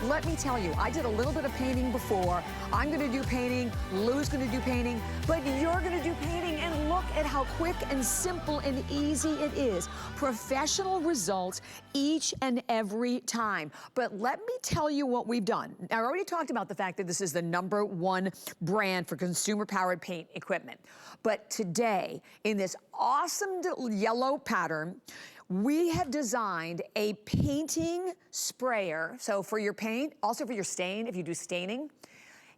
Let me tell you, I did a little bit of painting before. I'm gonna do painting, Lou's gonna do painting, but you're gonna do painting, and look at how quick and simple and easy it is. Professional results each and every time. But let me tell you what we've done. I already talked about the fact that this is the #1 brand for consumer-powered paint equipment. But today, in this awesome yellow pattern, we have designed a painting sprayer. So for your paint, also for your stain, if you do staining,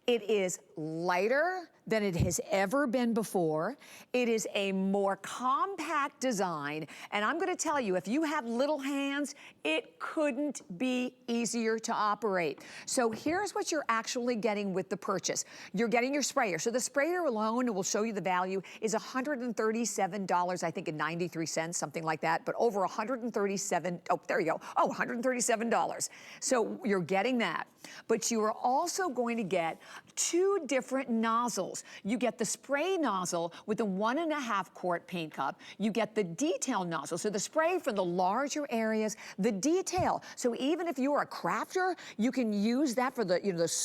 it is lighter than it has ever been before. It is a more compact design. And I'm gonna tell you, if you have little hands, it couldn't be easier to operate. So here's what you're actually getting with the purchase. You're getting your sprayer. So the sprayer alone, and we'll show you the value, is $137, I think, and 93 cents, something like that, but over 137, oh, there you go. Oh, $137. So you're getting that. But you are also going to get 2 different nozzles. You get the spray nozzle with the 1.5 quart paint cup. You get the detail nozzle. So the spray for the larger areas, the detail. So even if you're a crafter, you can use that for the,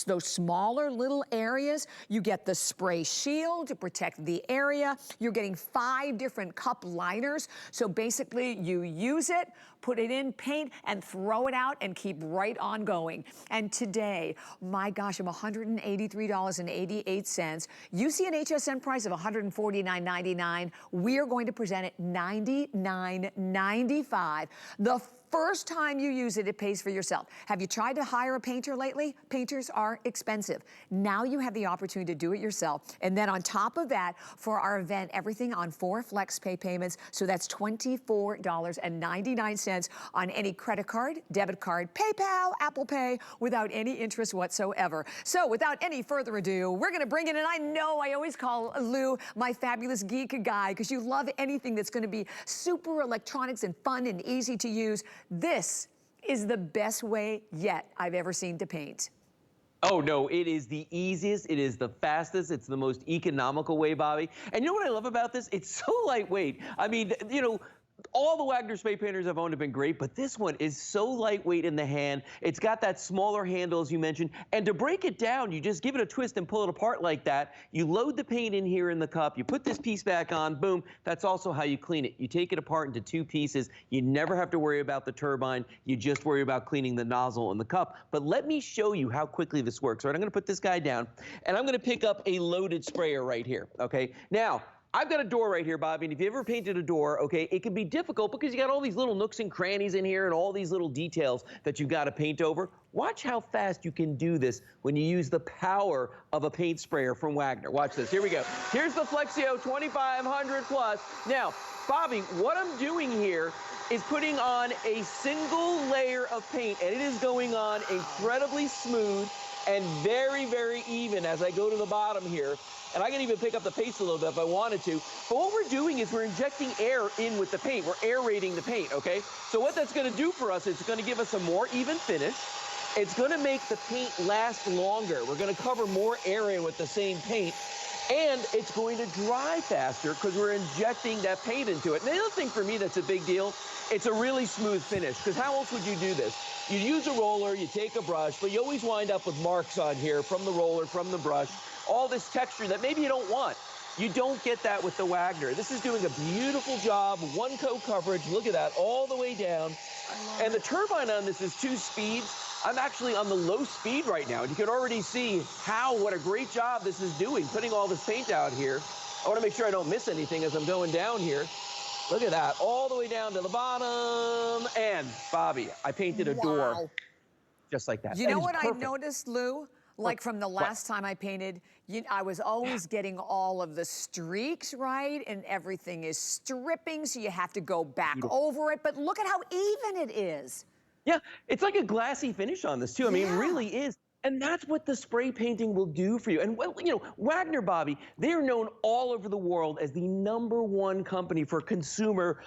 those smaller little areas. You get the spray shield to protect the area. You're getting 5 different cup liners. So basically you use it, put it in, paint, and throw it out and keep right on going. And today, my gosh, I'm $183.88. You see an HSN price of $149.99. We are going to present it $99.95. The first time you use it, it pays for yourself. Have you tried to hire a painter lately? Painters are expensive. Now you have the opportunity to do it yourself. And then on top of that, for our event, everything on 4 flex pay payments. So that's $24.99 on any credit card, debit card, PayPal, Apple Pay, without any interest whatsoever. So without any further ado, we're gonna bring in, and I know I always call Lou my fabulous geek guy, because you love anything that's gonna be super electronics and fun and easy to use. This is the best way yet I've ever seen to paint. Oh, no, it is the easiest, it is the fastest, it's the most economical way, Bobby. And you know what I love about this? It's so lightweight. I mean, all the Wagner spray painters I've owned have been great, but this one is so lightweight in the hand. It's got that smaller handle, as you mentioned. And to break it down, you just give it a twist and pull it apart like that. You load the paint in here in the cup. You put this piece back on, boom. That's also how you clean it. You take it apart into 2 pieces. You never have to worry about the turbine. You just worry about cleaning the nozzle in the cup. But let me show you how quickly this works. All right, I'm going to put this guy down, and I'm going to pick up a loaded sprayer right here, okay? Now, I've got a door right here, Bobby, and if you ever painted a door, okay, it can be difficult because you got all these little nooks and crannies in here and all these little details that you've got to paint over. Watch how fast you can do this when you use the power of a paint sprayer from Wagner. Watch this. Here we go. Here's the Flexio 2500 Plus. Now, Bobby, what I'm doing here is putting on a single layer of paint, and it is going on incredibly smooth and very, very even as I go to the bottom here. And I can even pick up the pace a little bit if I wanted to. But what we're doing is we're injecting air in with the paint. We're aerating the paint, okay? So what that's gonna do for us is it's gonna give us a more even finish. It's gonna make the paint last longer. We're gonna cover more area with the same paint. And it's going to dry faster because we're injecting that paint into it. And the other thing for me that's a big deal, it's a really smooth finish, because how else would you do this? You use a roller, you take a brush, but you always wind up with marks on here from the roller, from the brush, all this texture that maybe you don't want. You don't get that with the Wagner. This is doing a beautiful job, 1 coat coverage, look at that, all the way down. And the turbine on this is 2 speeds. I'm actually on the low speed right now, and you can already see what a great job this is doing, putting all this paint out here. I want to make sure I don't miss anything as I'm going down here. Look at that, all the way down to the bottom. And, Bobby, I painted a door just like that. You know what I noticed, Lou? Like from the last time I painted, I was always getting all of the streaks right, and everything is stripping, so you have to go back over it. But look at how even it is. Yeah, it's like a glassy finish on this, too. I mean, it really is. And that's what the spray painting will do for you. And well, you know, Wagner, Bobby, they're known all over the world as the #1 company for consumer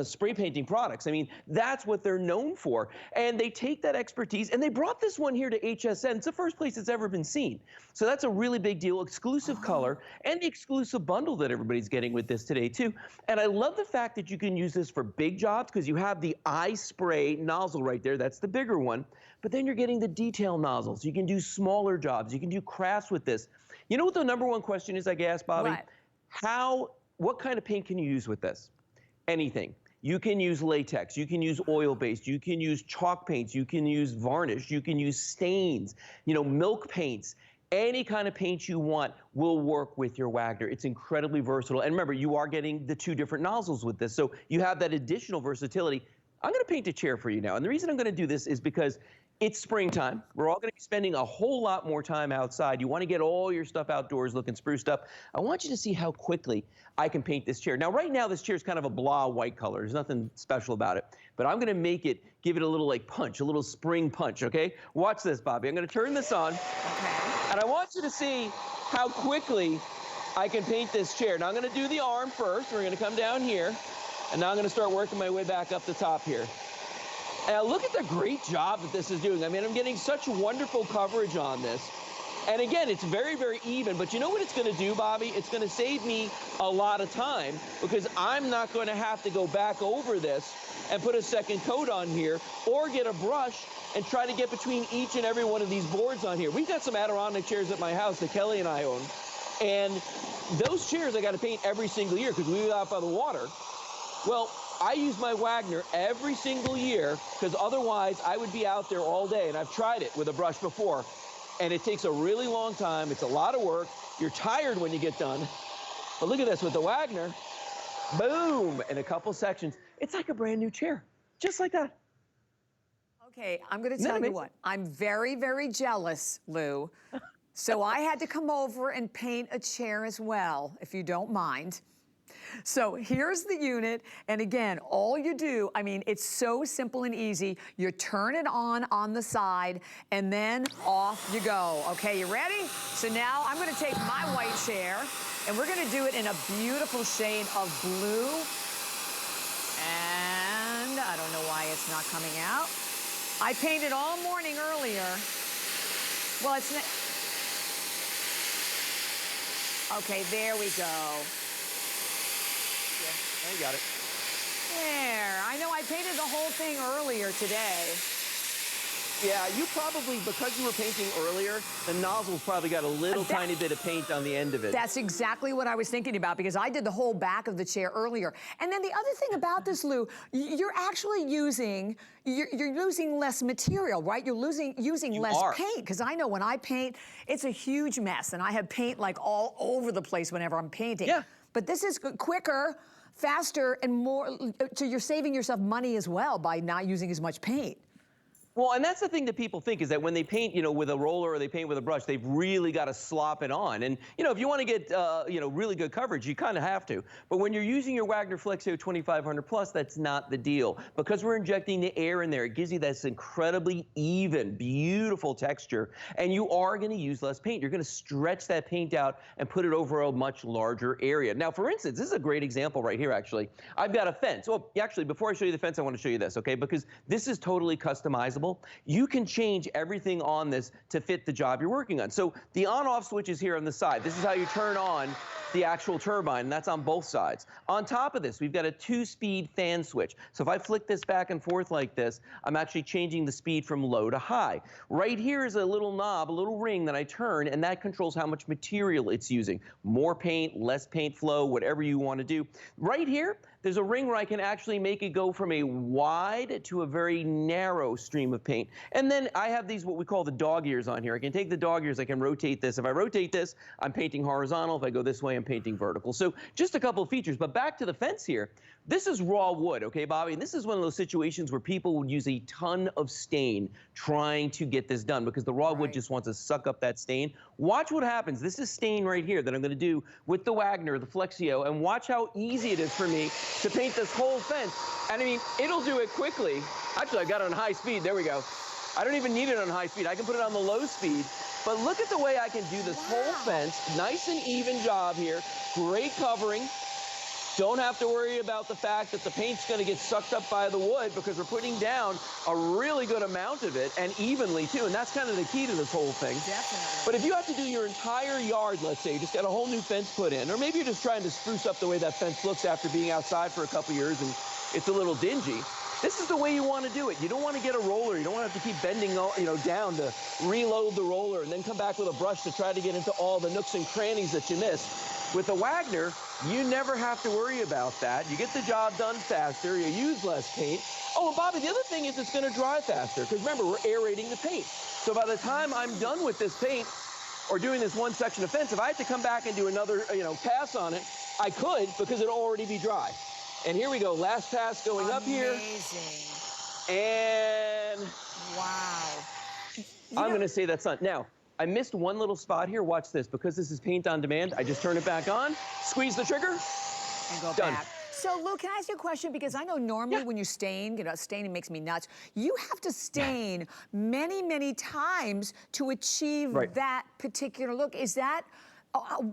spray painting products. I mean, that's what they're known for. And they take that expertise and they brought this one here to HSN. It's the first place it's ever been seen. So that's a really big deal. Exclusive color and the exclusive bundle that everybody's getting with this today too. And I love the fact that you can use this for big jobs because you have the iSpray nozzle right there. That's the bigger one. But then you're getting the detail nozzles. You can do smaller jobs. You can do crafts with this. You know what the #1 question is I get asked, Bobby? What kind of paint can you use with this? Anything. You can use latex. You can use oil-based. You can use chalk paints. You can use varnish. You can use stains, you know, milk paints. Any kind of paint you want will work with your Wagner. It's incredibly versatile. And remember, you are getting the 2 different nozzles with this. So you have that additional versatility. I'm going to paint a chair for you now. And the reason I'm going to do this is because it's springtime. We're all going to be spending a whole lot more time outside. You want to get all your stuff outdoors looking spruced up. I want you to see how quickly I can paint this chair. Now, right now, this chair is kind of a blah white color. There's nothing special about it. But I'm going to make it, give it a little like punch, a little spring punch, okay? Watch this, Bobby. I'm going to turn this on. Okay. And I want you to see how quickly I can paint this chair. Now, I'm going to do the arm first. We're going to come down here. And now I'm going to start working my way back up the top here. And look at the great job that this is doing. I mean, I'm getting such wonderful coverage on this. And again, it's very, very even. But you know what it's going to do, Bobby? It's going to save me a lot of time because I'm not going to have to go back over this and put a second coat on here or get a brush and try to get between each and every one of these boards on here. We've got some Adirondack chairs at my house that Kelly and I own. And those chairs I got to paint every single year because we live out by the water. Well, I use my Wagner every single year because otherwise I would be out there all day. And I've tried it with a brush before. And it takes a really long time. It's a lot of work. You're tired when you get done. But look at this with the Wagner. Boom! In a couple sections. It's like a brand new chair. Just like that. Okay, I'm going to tell you what. I'm very, very jealous, Lou. So I had to come over and paint a chair as well, if you don't mind. So here's the unit, and again, all you do, I mean, it's so simple and easy. You turn it on the side, and then off you go. Okay, you ready? So now I'm gonna take my white chair, and we're gonna do it in a beautiful shade of blue. And I don't know why it's not coming out. I painted all morning earlier. Well, it's not. Okay, there we go. I got it. There. I know I painted the whole thing earlier today. Yeah, you probably, because you were painting earlier, the nozzle's probably got a little tiny bit of paint on the end of it. That's exactly what I was thinking about because I did the whole back of the chair earlier. And then the other thing about this, Lou, you're actually using, you're losing less material, right? You're using less paint because I know when I paint, it's a huge mess and I have paint like all over the place whenever I'm painting. Yeah. But this is quicker, faster, and more, so you're saving yourself money as well by not using as much paint. Well, and that's the thing that people think is that when they paint, you know, with a roller or they paint with a brush, they've really got to slop it on. And, you know, if you want to get, you know, really good coverage, you kind of have to. But when you're using your Wagner Flexio 2500 Plus, that's not the deal. Because we're injecting the air in there, it gives you this incredibly even, beautiful texture. And you are going to use less paint. You're going to stretch that paint out and put it over a much larger area. Now, for instance, this is a great example right here, actually. I've got a fence. Well, actually, before I show you the fence, I want to show you this, okay? Because this is totally customizable. You can change everything on this to fit the job you're working on. So the on-off switch is here on the side. This is how you turn on the actual turbine, and that's on both sides. On top of this, we've got a 2-speed fan switch. So if I flick this back and forth like this, I'm actually changing the speed from low to high. Right here is a little knob, a little ring that I turn, and that controls how much material it's using. More paint, less paint flow, whatever you want to do. Right here, there's a ring where I can actually make it go from a wide to a very narrow stream of paint. And then I have these, what we call the dog ears on here. I can take the dog ears, I can rotate this. If I rotate this, I'm painting horizontal. If I go this way, I'm painting vertical. So just a couple of features, but back to the fence here. This is raw wood, okay, Bobby? And this is one of those situations where people would use a ton of stain trying to get this done because the raw wood just wants to suck up that stain. Watch what happens. This is stain right here that I'm going to do with the Wagner, the Flexio, and watch how easy it is for me to paint this whole fence. And I mean, it'll do it quickly. Actually, I got it on high speed. There we go. I don't even need it on high speed. I can put it on the low speed. But look at the way I can do this whole fence. Nice and even job here. Great covering. Don't have to worry about the fact that the paint's going to get sucked up by the wood because we're putting down a really good amount of it, and evenly too, and that's kind of the key to this whole thing. Definitely. But if you have to do your entire yard, let's say, you just got a whole new fence put in, or maybe you're just trying to spruce up the way that fence looks after being outside for a couple years and it's a little dingy, this is the way you want to do it. You don't want to get a roller. You don't want to have to keep bending, down to reload the roller and then come back with a brush to try to get into all the nooks and crannies that you missed. With the Wagner, you never have to worry about that. You get the job done faster. You use less paint. Oh, and Bobby, the other thing is it's going to dry faster because remember, we're aerating the paint. So by the time I'm done with this paint or doing this one section of fence, if I had to come back and do another, pass on it, I could because it'll already be dry. And here we go, last pass going up here. Amazing. And wow. I'm going to say that's not. Now, I missed one little spot here. Watch this. Because this is paint on demand, I just turn it back on, squeeze the trigger, and go done. back. So, Lou, can I ask you a question? Because I know normally when you stain, staining makes me nuts. You have to stain many, many times to achieve that particular look. Is that,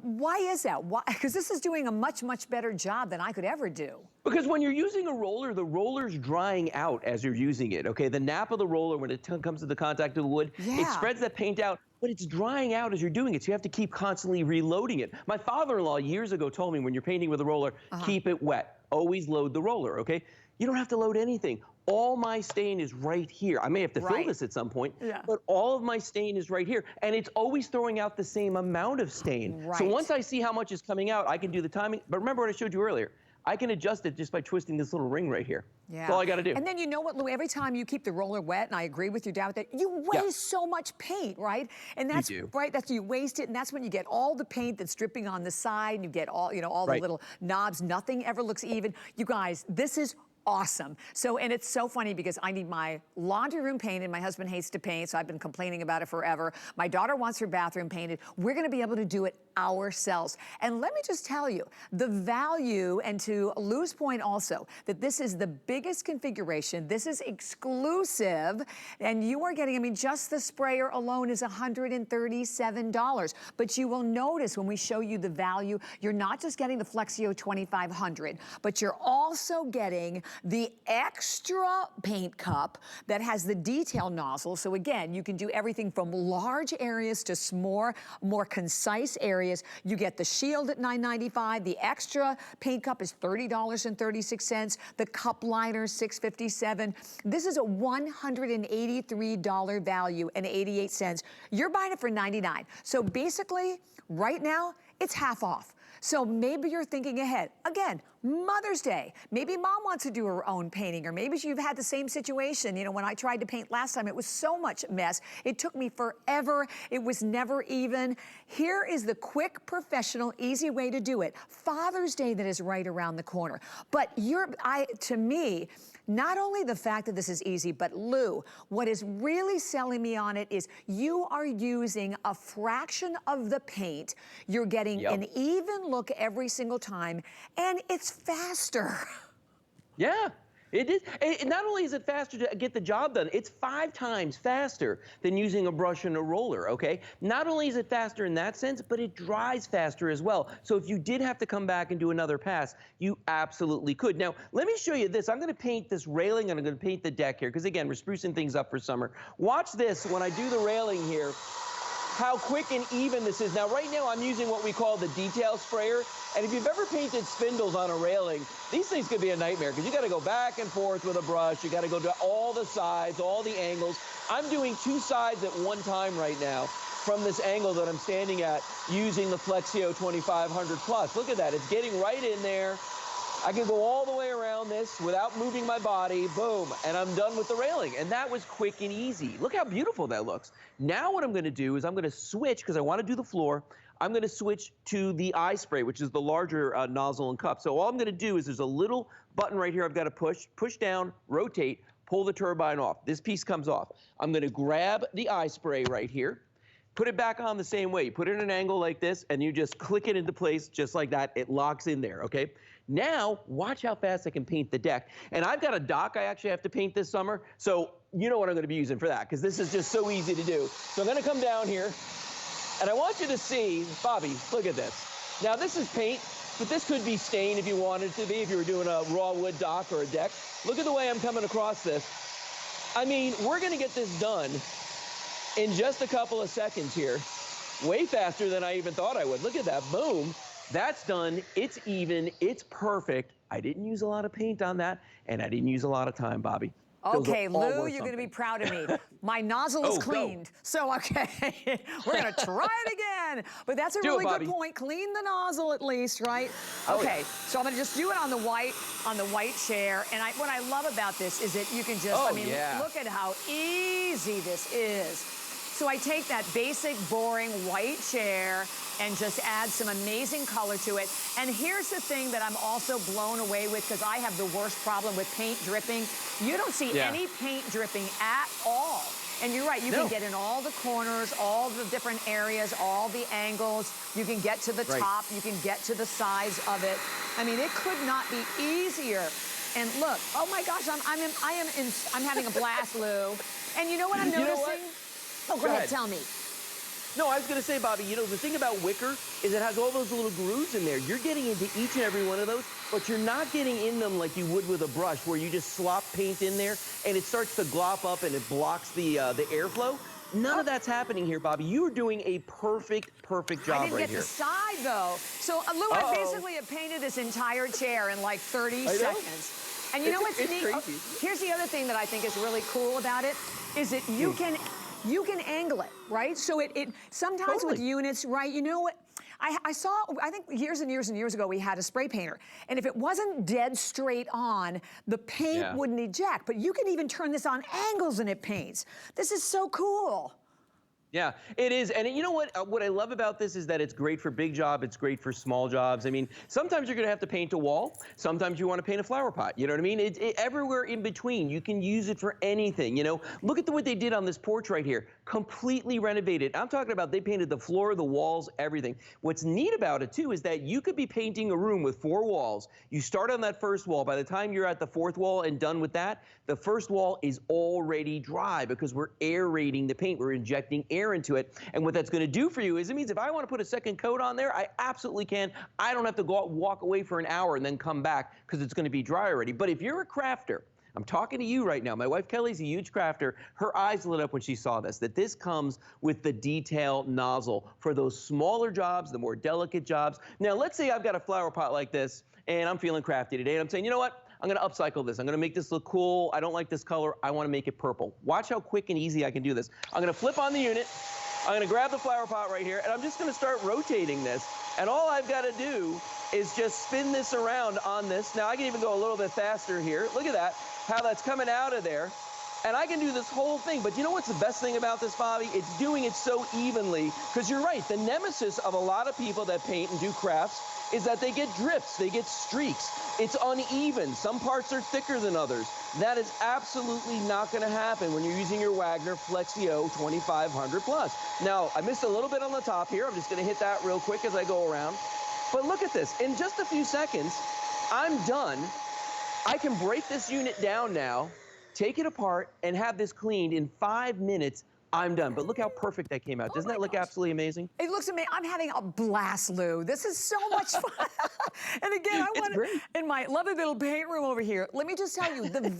why is that? Why? Because this is doing a much, much better job than I could ever do. Because when you're using a roller, the roller's drying out as you're using it, okay? The nap of the roller, when it comes to the contact of the wood, it spreads that paint out, but it's drying out as you're doing it, so you have to keep constantly reloading it. My father-in-law years ago told me when you're painting with a roller, keep it wet. Always load the roller, okay? You don't have to load anything. All my stain is right here. I may have to fill this at some point, but all of my stain is right here. And it's always throwing out the same amount of stain. So once I see how much is coming out, I can do the timing. But remember what I showed you earlier. I can adjust it just by twisting this little ring right here. That's all I got to do. And then you know what, Lou? Every time you keep the roller wet, and I agree with you, Dad, with that, you waste so much paint, right? And that's That's you waste it, and that's when you get all the paint that's dripping on the side, and you get all, all the little knobs. Nothing ever looks even. You guys, this is awesome. So, and it's so funny because I need my laundry room painted. My husband hates to paint, so I've been complaining about it forever. My daughter wants her bathroom painted. We're going to be able to do it ourselves. And let me just tell you, the value, and to Lou's point also, that this is the biggest configuration. This is exclusive, and you are getting, I mean, just the sprayer alone is $137. But you will notice when we show you the value, you're not just getting the Flexio 2500, but you're also getting the extra paint cup that has the detail nozzle. So again, you can do everything from large areas to more concise areas. You get the shield at $9.95. The extra paint cup is $30.36. The cup liner, $6.57. This is a $183 value and 88 cents. You're buying it for $99. So basically, right now, it's half off. So maybe you're thinking ahead. Again, Mother's Day. Maybe mom wants to do her own painting, or maybe you've had the same situation. When I tried to paint last time, it was so much mess. It took me forever. It was never even. Here is the quick, professional, easy way to do it. Father's Day that is right around the corner. But to me, not only the fact that this is easy, but Lou, what is really selling me on it is you are using a fraction of the paint. You're getting an even look every single time, and it's faster. Yeah, it is. Not only is it faster to get the job done, it's 5 times faster than using a brush and a roller, okay? Not only is it faster in that sense, but it dries faster as well. So if you did have to come back and do another pass, you absolutely could. Now, let me show you this. I'm going to paint this railing, and I'm going to paint the deck here, because again, we're sprucing things up for summer. Watch this when I do the railing here. How quick and even this is. Now, right now, I'm using what we call the detail sprayer. And if you've ever painted spindles on a railing, these things could be a nightmare because you got to go back and forth with a brush. You got to go to all the sides, all the angles. I'm doing 2 sides at one time right now from this angle that I'm standing at using the Flexio 2500 Plus. Look at that. It's getting right in there. I can go all the way around this without moving my body, boom, and I'm done with the railing. And that was quick and easy. Look how beautiful that looks. Now what I'm gonna do is I'm gonna switch, because I wanna do the floor, I'm gonna switch to the iSpray, which is the larger nozzle and cup. So all I'm gonna do is there's a little button right here I've gotta push down, rotate, pull the turbine off. This piece comes off. I'm gonna grab the iSpray right here. Put it back on the same way. Put it in an angle like this, and you just click it into place just like that. It locks in there, okay? Now, watch how fast I can paint the deck. And I've got a dock I actually have to paint this summer, so you know what I'm gonna be using for that, because this is just so easy to do. So I'm gonna come down here, and I want you to see, Bobby, look at this. Now, this is paint, but this could be stain if you wanted it to be, if you were doing a raw wood dock or a deck. Look at the way I'm coming across this. I mean, we're gonna get this done in just a couple of seconds here, way faster than I even thought I would. Look at that, boom. That's done, it's even, it's perfect. I didn't use a lot of paint on that, and I didn't use a lot of time, Bobby. Okay, Lou, you're going to be proud of me. My nozzle is cleaned. Go. So, okay, we're going to try it again. But that's a really good point. Clean the nozzle at least, right? Okay, so I'm going to just do it on the white chair. And what I love about this is that you can just, I mean, look at how easy this is. So I take that basic, boring white chair and just add some amazing color to it. And here's the thing that I'm also blown away with, because I have the worst problem with paint dripping. You don't see any paint dripping at all. And you're right, you can get in all the corners, all the different areas, all the angles. You can get to the top, you can get to the sides of it. I mean, it could not be easier. And look, oh my gosh, I'm having a blast, Lou. And you know what I'm noticing? Oh, go ahead, tell me. No, I was going to say, Bobby, you know, the thing about wicker is it has all those little grooves in there. You're getting into each and every one of those, but you're not getting in them like you would with a brush, where you just slop paint in there and it starts to glop up and it blocks the airflow. None of that's happening here, Bobby. You're doing a perfect job right here. I didn't get the side, though. So, Lou, I basically have painted this entire chair in like 30 seconds. And you know what's neat? Here's the other thing that I think is really cool about it, is that you can angle it, right? So it sometimes with units, right? You know what? I saw, I think years and years and years ago, we had a spray painter. And if it wasn't dead straight on, the paint wouldn't eject. But you can even turn this on angles and it paints. This is so cool. Yeah, it is. And you know what? What I love about this is that it's great for big job. It's great for small jobs. I mean, sometimes you're going to have to paint a wall. Sometimes you want to paint a flower pot. You know what I mean? Everywhere in between. You can use it for anything. You know, look at what they did on this porch right here. Completely renovated. I'm talking about they painted the floor, the walls, everything. What's neat about it, too, is that you could be painting a room with 4 walls. You start on that first wall. By the time you're at the 4th wall and done with that, the first wall is already dry because we're aerating the paint. We're injecting air into it. And what that's going to do for you is it means if I want to put a second coat on there, I absolutely can. I don't have to go out and walk away for an hour and then come back because it's going to be dry already. But if you're a crafter, I'm talking to you right now. My wife Kelly's a huge crafter. Her eyes lit up when she saw this, that this comes with the detail nozzle for those smaller jobs, the more delicate jobs. Now, let's say I've got a flower pot like this and I'm feeling crafty today and I'm saying, you know what? I'm going to upcycle this. I'm going to make this look cool. I don't like this color. I want to make it purple. Watch how quick and easy I can do this. I'm going to flip on the unit. I'm going to grab the flower pot right here, and I'm just going to start rotating this. And all I've got to do is just spin this around on this. Now, I can even go a little bit faster here. Look at that, how that's coming out of there. And I can do this whole thing. But you know what's the best thing about this, Bobby? It's doing it so evenly. Because you're right, the nemesis of a lot of people that paint and do crafts is that they get drips, they get streaks. It's uneven. Some parts are thicker than others. That is absolutely not going to happen when you're using your Wagner Flexio 2500 plus. Now, I missed a little bit on the top here. I'm just going to hit that real quick as I go around. But look at this. In just a few seconds, I'm done. I can break this unit down now, take it apart, and have this cleaned in 5 minutes. I'm done. But look how perfect that came out. Doesn't that look absolutely amazing? It looks amazing. I'm having a blast, Lou. This is so much fun. And again, I want in my lovely little paint room over here, let me just tell you the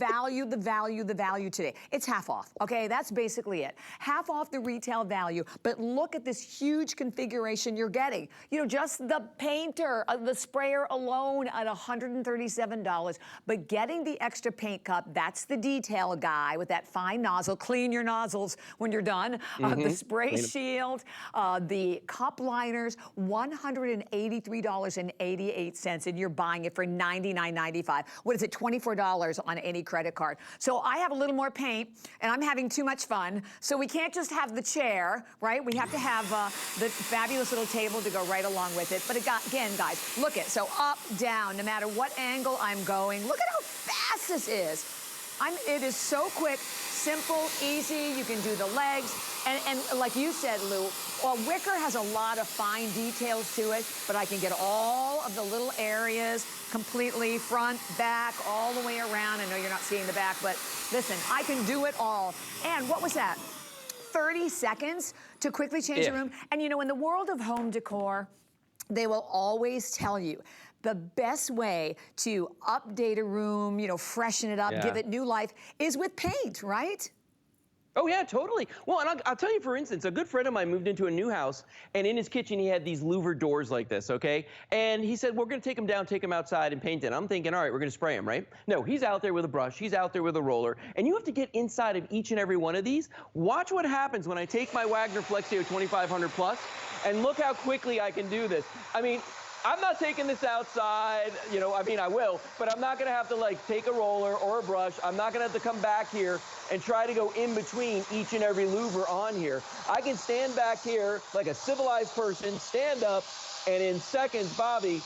value today. It's half off, okay? That's basically it. Half off the retail value, but look at this huge configuration you're getting. You know, just the painter, the sprayer alone at $137, but getting the extra paint cup, that's the detail guy with that fine nozzle. Clean your nozzles when you're done. The spray shield, the cup liners, $183.88, and you're buying it for $99.95. What is it, $24 on any credit card? So I have a little more paint, and I'm having too much fun. So we can't just have the chair, right? We have to have the fabulous little table to go right along with it. But again, guys, look at, so up, down, no matter what angle I'm going. Look at how fast this is. It is so quick, simple, easy. You can do the legs. And like you said, Lou, well, wicker has a lot of fine details to it, but I can get all of the little areas completely, front, back, all the way around. I know you're not seeing the back, but listen, I can do it all. And what was that? 30 seconds to quickly change the room. And you know, in the world of home decor, they will always tell you the best way to update a room, you know, freshen it up, give it new life, is with paint, right? Oh yeah, totally. Well, and I'll tell you, for instance, a good friend of mine moved into a new house, and in his kitchen he had these louver doors like this, okay? And he said, we're gonna take them down, take them outside and paint it. I'm thinking, all right, we're gonna spray them, right? No, he's out there with a brush, he's out there with a roller, and you have to get inside of each and every one of these. Watch what happens when I take my Wagner Flexio 2500 plus, and look how quickly I can do this. I mean, I'm not taking this outside, you know, I mean, I will, but I'm not gonna have to like take a roller or a brush. I'm not gonna have to come back here and try to go in between each and every louver on here. I can stand back here like a civilized person, stand up, and in seconds, Bobby,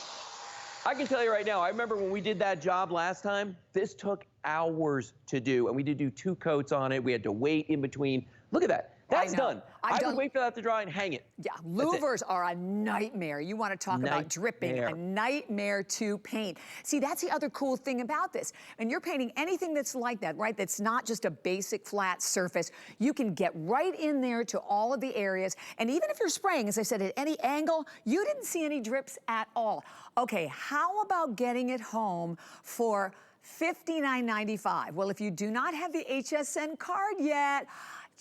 I can tell you right now, I remember when we did that job last time, this took hours to do, and we did do 2 coats on it. We had to wait in between. Look at that. That's done. I would wait for that to dry and hang it. Yeah, louvers are a nightmare. You want to talk about dripping, a nightmare to paint. See, that's the other cool thing about this. And you're painting anything that's like that, right? That's not just a basic flat surface. You can get right in there to all of the areas. And even if you're spraying, as I said, at any angle, you didn't see any drips at all. Okay, how about getting it home for $59.95? Well, if you do not have the HSN card yet,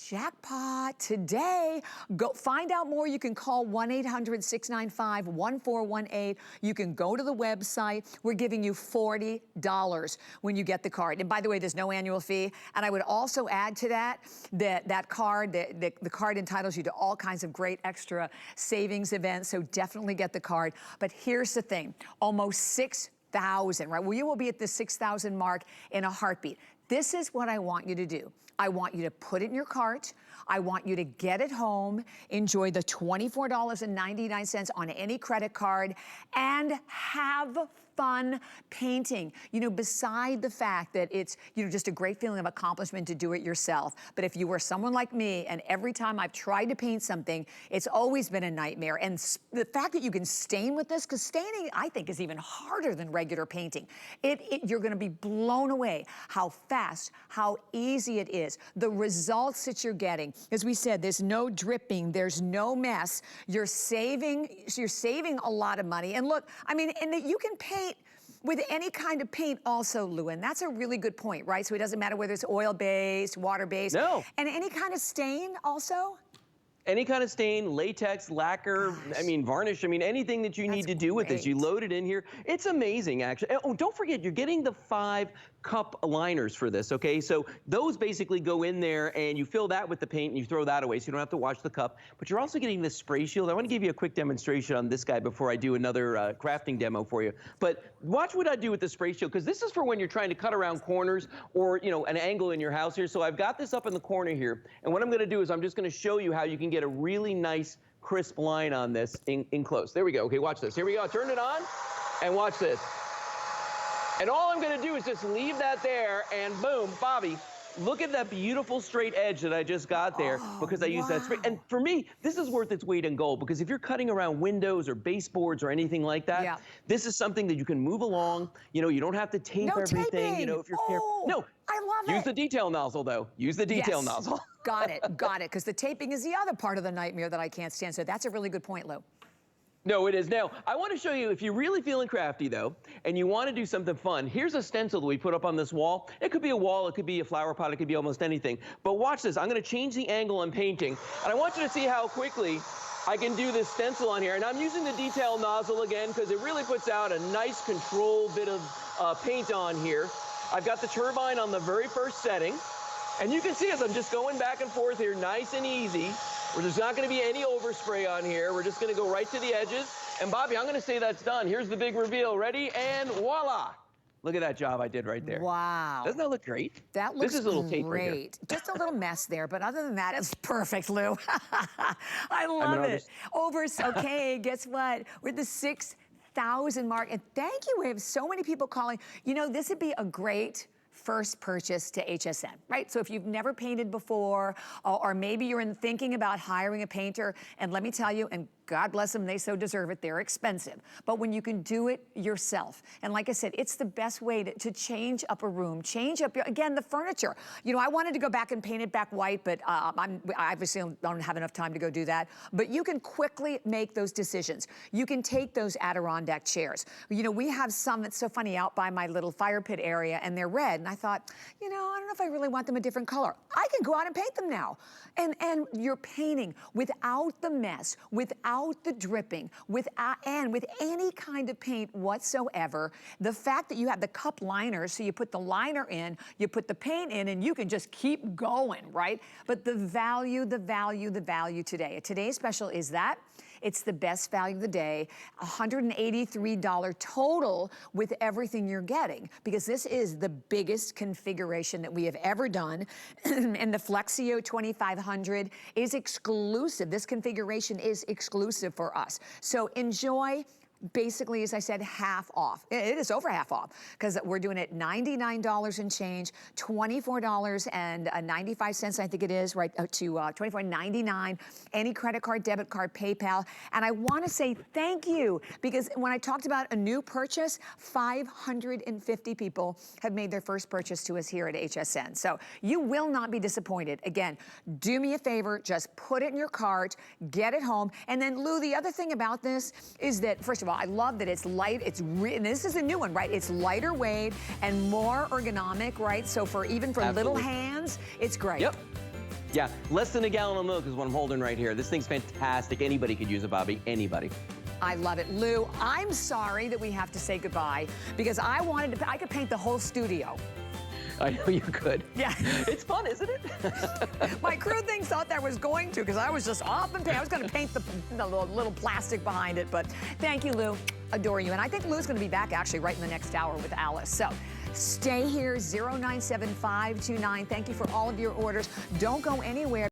jackpot today. Go find out more. You can call 1-800-695-1418. You can go to the website. We're giving you $40 when you get the card. And by the way, there's no annual fee. And I would also add to that, that card, the card entitles you to all kinds of great extra savings events. So definitely get the card. But here's the thing, almost 6,000, right? Well, you will be at the 6,000 mark in a heartbeat. This is what I want you to do. I want you to put it in your cart. I want you to get it home, enjoy the $24.99 on any credit card, and have fun painting. You know, beside the fact that it's, you know, just a great feeling of accomplishment to do it yourself. But if you were someone like me, and every time I've tried to paint something, it's always been a nightmare. And the fact that you can stain with this, because staining, I think, is even harder than regular painting. You're gonna be blown away how fast, how easy it is. The results that you're getting. As we said, there's no dripping, there's no mess. You're saving a lot of money. And look, I mean, and you can paint with any kind of paint also, Lou, and that's a really good point, right? So it doesn't matter whether it's oil-based, water-based. No. And any kind of stain also? Any kind of stain, latex, lacquer, I mean, varnish, I mean, anything that you need to do with this, you load it in here. It's amazing, actually. Oh, don't forget, you're getting the 5-cup liners for this, okay? So those basically go in there, and you fill that with the paint, and you throw that away, so you don't have to wash the cup. But you're also getting this spray shield. I want to give you a quick demonstration on this guy before I do another crafting demo for you. But watch what I do with the spray shield, because this is for when you're trying to cut around corners or, you know, an angle in your house here. So I've got this up in the corner here, and what I'm going to do is I'm just going to show you how you can get a really nice crisp line on this in close. There we go. Okay, watch this. Here we go. Turn it on and watch this. And all I'm going to do is just leave that there, and boom, Bobby, look at that beautiful straight edge that I just got there because I used that spray. And for me, this is worth its weight in gold, because if you're cutting around windows or baseboards or anything like that, this is something that you can move along. You know, you don't have to tape everything. Taping. You know, if you're careful. No. I love it. Use the detail nozzle, though. Use the detail nozzle. Got it, because the taping is the other part of the nightmare that I can't stand. So that's a really good point, Lou. No, it is. Now, I want to show you, if you're really feeling crafty, though, and you want to do something fun, here's a stencil that we put up on this wall. It could be a wall, it could be a flower pot, it could be almost anything. But watch this. I'm going to change the angle I'm painting, and I want you to see how quickly I can do this stencil on here. And I'm using the detail nozzle again, because it really puts out a nice controlled bit of paint on here. I've got the turbine on the very first setting, and you can see as I'm just going back and forth here, nice and easy. There's not going to be any overspray on here. We're just going to go right to the edges. And Bobby, I'm going to say that's done. Here's the big reveal. Ready? And voila. Look at that job I did right there. Wow. Doesn't that look great? That looks this is a little tape right here. Just a little mess there, but other than that, it's perfect, Lou. I love it. Okay, guess what? We're at the 6,000 mark. And thank you. We have so many people calling. You know, this would be a great first purchase to HSN, right? So if you've never painted before, or maybe you're thinking about hiring a painter, and let me tell you, and God bless them, they so deserve it, they're expensive. But when you can do it yourself, and like I said, it's the best way to change up a room, change up, again, the furniture. You know, I wanted to go back and paint it back white, but I obviously don't have enough time to go do that. But you can quickly make those decisions. You can take those Adirondack chairs. You know, we have some that's so funny out by my little fire pit area, and they're red. And I thought, you know, I don't know if I really want them a different color. I can go out and paint them now. And you're painting without the mess, without the dripping, and with any kind of paint whatsoever. The fact that you have the cup liners, so you put the liner in, you put the paint in, and you can just keep going, right? But the value today. Today's special is that. It's the best value of the day, $183 total with everything you're getting, because this is the biggest configuration that we have ever done. And the Flexio 2500 is exclusive. This configuration is exclusive for us. So enjoy. Basically, as I said, half off. It is over half off, because we're doing it $99 and change, $24.95, I think it is, right, to $24.99. Any credit card, debit card, PayPal. And I want to say thank you, because when I talked about a new purchase, 550 people have made their first purchase to us here at HSN. So you will not be disappointed. Again, do me a favor, just put it in your cart, get it home. And then, Lou, the other thing about this is that, first of all, I love that it's light. And this is a new one, right? It's lighter weight and more ergonomic, right? So even for little hands, it's great. Yep. Yeah, less than a gallon of milk is what I'm holding right here. This thing's fantastic. Anybody could use it, Bobby. Anybody. I love it. Lou, I'm sorry that we have to say goodbye, because I could paint the whole studio. I know you could. Yeah. It's fun, isn't it? My crew thought that I was going to, because I was just off and paint. I was going to paint the little plastic behind it, but thank you, Lou. Adore you. And I think Lou's going to be back actually right in the next hour with Alice. So stay here, 097529. Thank you for all of your orders. Don't go anywhere.